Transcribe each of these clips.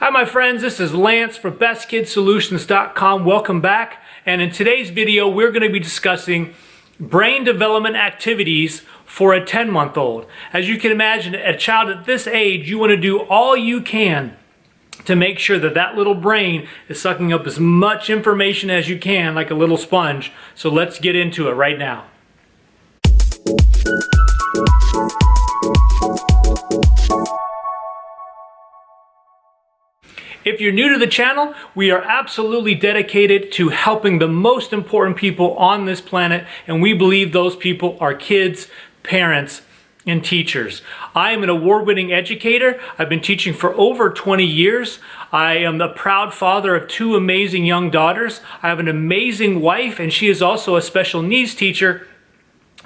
Hi my friends, this is Lance from BestKidSolutions.com. Welcome back. And in today's video, we're going to be discussing brain development activities for a 10-month-old. As you can imagine, a child at this age, you want to do all you can to make sure that that little brain is sucking up as much information as you can, like a little sponge. So let's get into it right now. If you're new to the channel, we are absolutely dedicated to helping the most important people on this planet, and we believe those people are kids, parents, and teachers. I am an award-winning educator. I've been teaching for over 20 years. I am the proud father of two amazing young daughters. I have an amazing wife, and she is also a special needs teacher.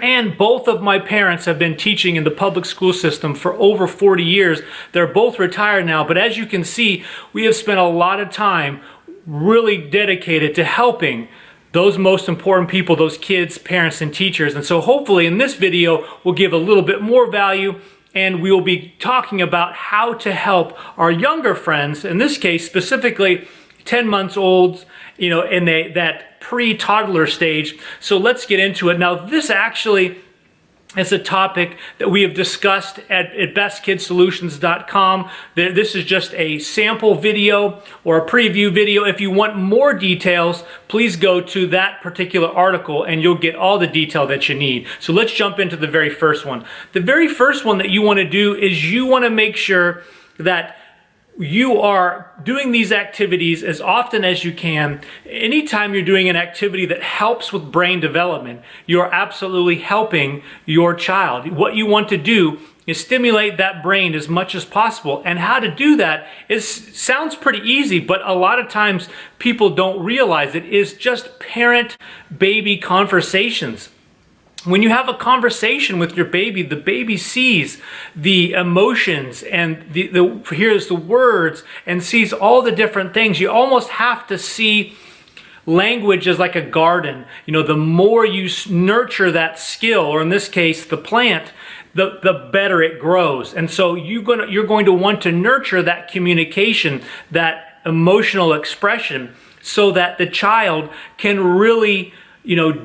And both of my parents have been teaching in the public school system for over 40 years. They're both retired now, but as you can see, we have spent a lot of time really dedicated to helping those most important people, those kids, parents, and teachers. And so hopefully in this video, we'll give a little bit more value, and we will be talking about how to help our younger friends, in this case specifically 10 months olds, in that pre-toddler stage. So let's get into it. Now, this actually is a topic that we have discussed at BestKidSolutions.com. This is just a sample video or a preview video. If you want more details, please go to that particular article and you'll get all the detail that you need. So let's jump into the very first one. The very first one that you want to do is you want to make sure that you are doing these activities as often as you can. Anytime you're doing an activity that helps with brain development, you're absolutely helping your child. What you want to do is stimulate that brain as much as possible. And how to do that sounds pretty easy, but a lot of times people don't realize it is just parent-baby conversations. When you have a conversation with your baby, the baby sees the emotions and hears the words and sees all the different things. You almost have to see language as like a garden. The more you nurture that skill, or in this case, the plant, the better it grows. And so you're going to want to nurture that communication, that emotional expression, so that the child can really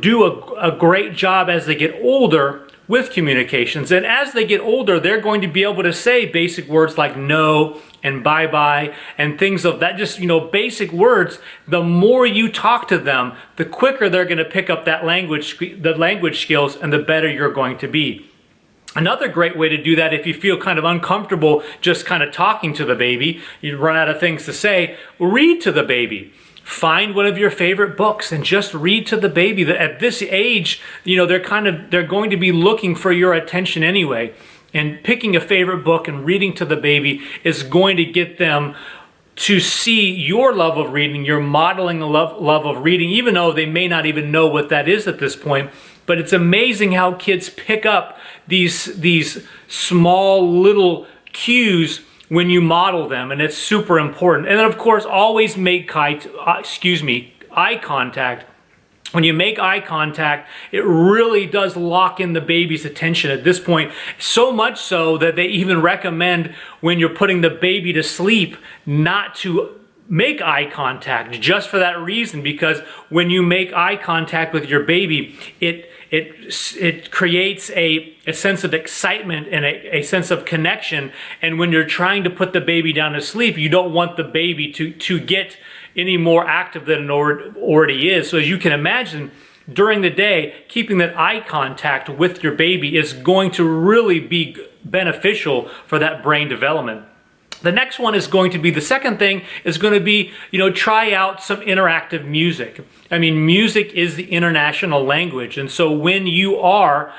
do a great job as they get older with communications. And as they get older, they're going to be able to say basic words like no and bye-bye and things of that, just, basic words. The more you talk to them, the quicker they're going to pick up that language skills, and the better you're going to be. Another great way to do that, if you feel kind of uncomfortable just kind of talking to the baby, you run out of things to say, read to the baby. Find one of your favorite books and just read to the baby. At this age, they're going to be looking for your attention anyway. And picking a favorite book and reading to the baby is going to get them to see your love of reading. You're modeling a love of reading, even though they may not even know what that is at this point. But it's amazing how kids pick up these small little cues when you model them, and it's super important. And then of course, always make eye contact. When you make eye contact, it really does lock in the baby's attention at this point, so much so that they even recommend when you're putting the baby to sleep not to make eye contact, just for that reason, because when you make eye contact with your baby, it creates a sense of excitement and a sense of connection. And when you're trying to put the baby down to sleep, you don't want the baby to get any more active than it already is. So as you can imagine, during the day, keeping that eye contact with your baby is going to really be beneficial for that brain development. The next one is going to be, the second thing is going to be, try out some interactive music. I mean, music is the international language. And so when you are,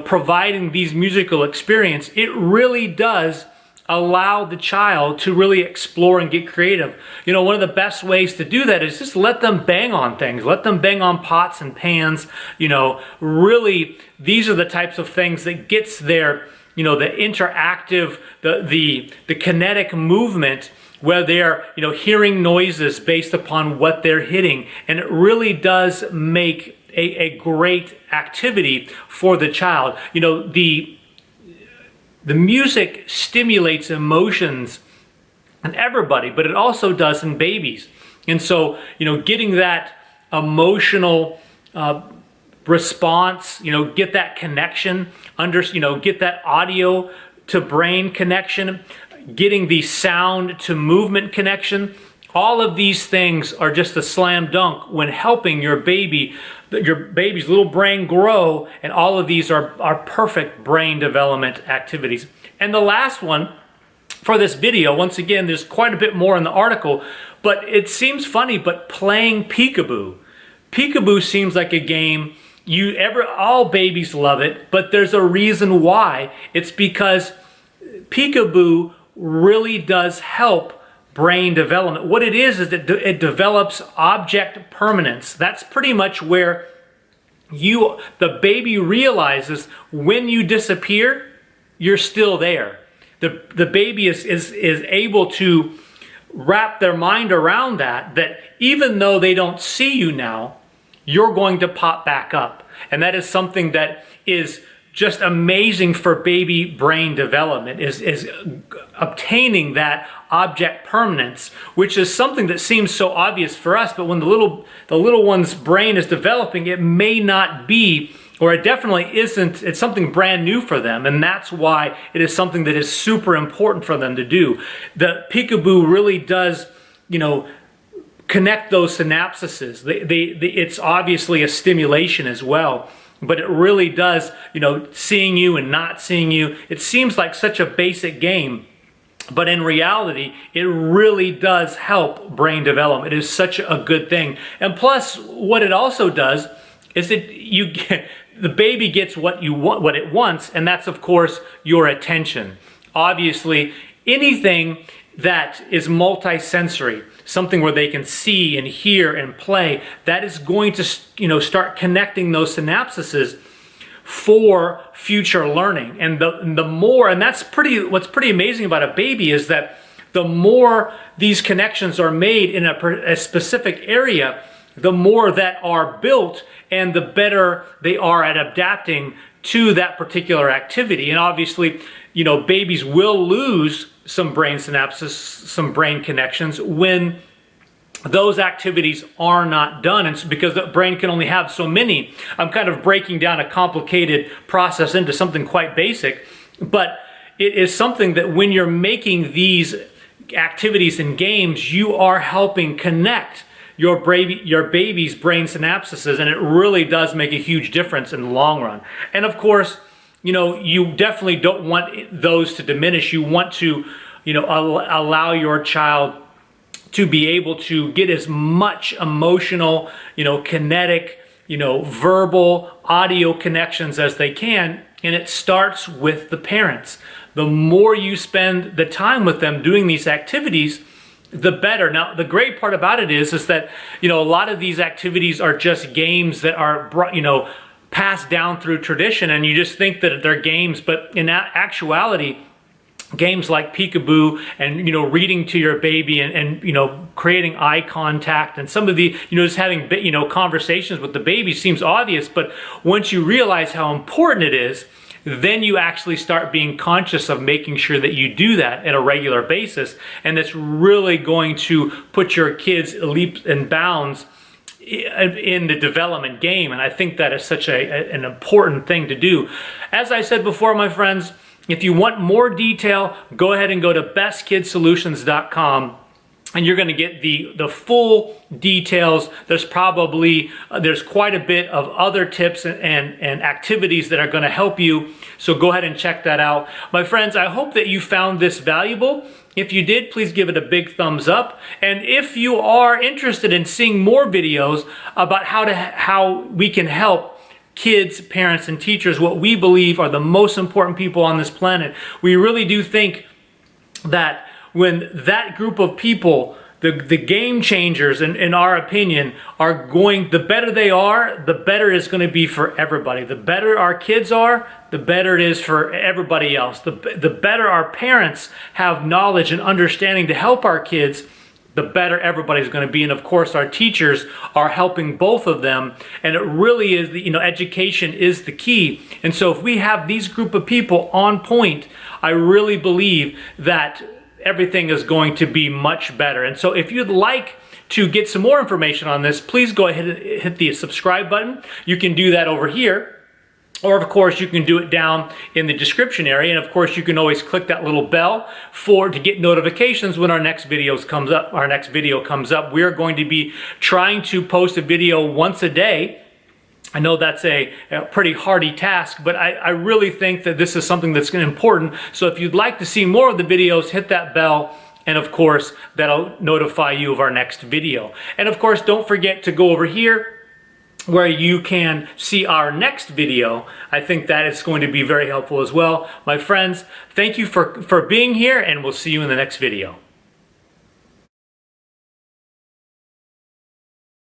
providing these musical experience, it really does allow the child to really explore and get creative. One of the best ways to do that is just let them bang on things. Let them bang on pots and pans. Really, these are the types of things that gets their the interactive, the kinetic movement, where they're hearing noises based upon what they're hitting, and it really does make a great activity for the child. The music stimulates emotions in everybody, but it also does in babies. And so, getting that emotional response, get that connection, get that audio to brain connection, getting the sound to movement connection. All of these things are just a slam dunk when helping your baby's little brain grow, and all of these are perfect brain development activities. And the last one for this video, once again, there's quite a bit more in the article, but it seems funny, but playing Peekaboo. Peekaboo seems like a game all babies love it, but there's a reason why. It's because Peekaboo really does help brain development. What it is that it develops object permanence. That's pretty much where the baby realizes when you disappear, you're still there. The baby is able to wrap their mind around that even though they don't see you now, you're going to pop back up. And that is something that is just amazing for baby brain development, is obtaining that object permanence, which is something that seems so obvious for us, but when the little one's brain is developing, it may not be, or it definitely isn't. It's something brand new for them, and that's why it is something that is super important for them to do. The Peekaboo really does, connect those synapses. It's obviously a stimulation as well, but it really does, seeing you and not seeing you. It seems like such a basic game, but in reality, it really does help brain development. It is such a good thing. And plus, what it also does is that the baby gets what it wants, and that's, of course, your attention. Obviously, anything that is multisensory, something where they can see and hear and play, that is going to start connecting those synapses for future learning. And the more, and that's what's pretty amazing about a baby, is that the more these connections are made in a specific area, the more that are built, and the better they are at adapting to that particular activity. And obviously, babies will lose some brain synapses, some brain connections when those activities are not done. And it's because the brain can only have so many. I'm kind of breaking down a complicated process into something quite basic, but it is something that when you're making these activities and games, you are helping connect your baby's brain synapses, and it really does make a huge difference in the long run. And of course, you definitely don't want those to diminish. You want to, allow your child to be able to get as much emotional, kinetic, verbal, audio connections as they can. And it starts with the parents. The more you spend the time with them doing these activities, the better. Now, the great part about it is that, a lot of these activities are just games that are, passed down through tradition, and you just think that they're games, but in actuality, games like Peekaboo and, reading to your baby and creating eye contact and some of the, just having, conversations with the baby seems obvious, but once you realize how important it is, then you actually start being conscious of making sure that you do that on a regular basis. And it's really going to put your kids leaps and bounds in the development game. And I think that is such an important thing to do. As I said before, my friends, if you want more detail, go ahead and go to bestkidsolutions.com. And you're going to get the full details. There's quite a bit of other tips and activities that are going to help you. So go ahead and check that out. My friends, I hope that you found this valuable. If you did, please give it a big thumbs up. And if you are interested in seeing more videos about how we can help kids, parents, and teachers, what we believe are the most important people on this planet, we really do think that when that group of people, the game changers, in our opinion, are going, the better they are, the better it's going to be for everybody. The better our kids are, the better it is for everybody else. The better our parents have knowledge and understanding to help our kids, the better everybody's going to be. And of course, our teachers are helping both of them. And it really is, education is the key. And so if we have these group of people on point, I really believe that everything is going to be much better. And so if you'd like to get some more information on this, please go ahead and hit the subscribe button. You can do that over here. Or of course you can do it down in the description area, and of course you can always click that little bell to get notifications when our next video comes up. We are going to be trying to post a video once a day. I know that's a pretty hardy task, but I really think that this is something that's important. So if you'd like to see more of the videos, hit that bell, and of course that'll notify you of our next video. And of course don't forget to go over here where you can see our next video. I think that is going to be very helpful as well. My friends, thank you for being here, and we'll see you in the next video.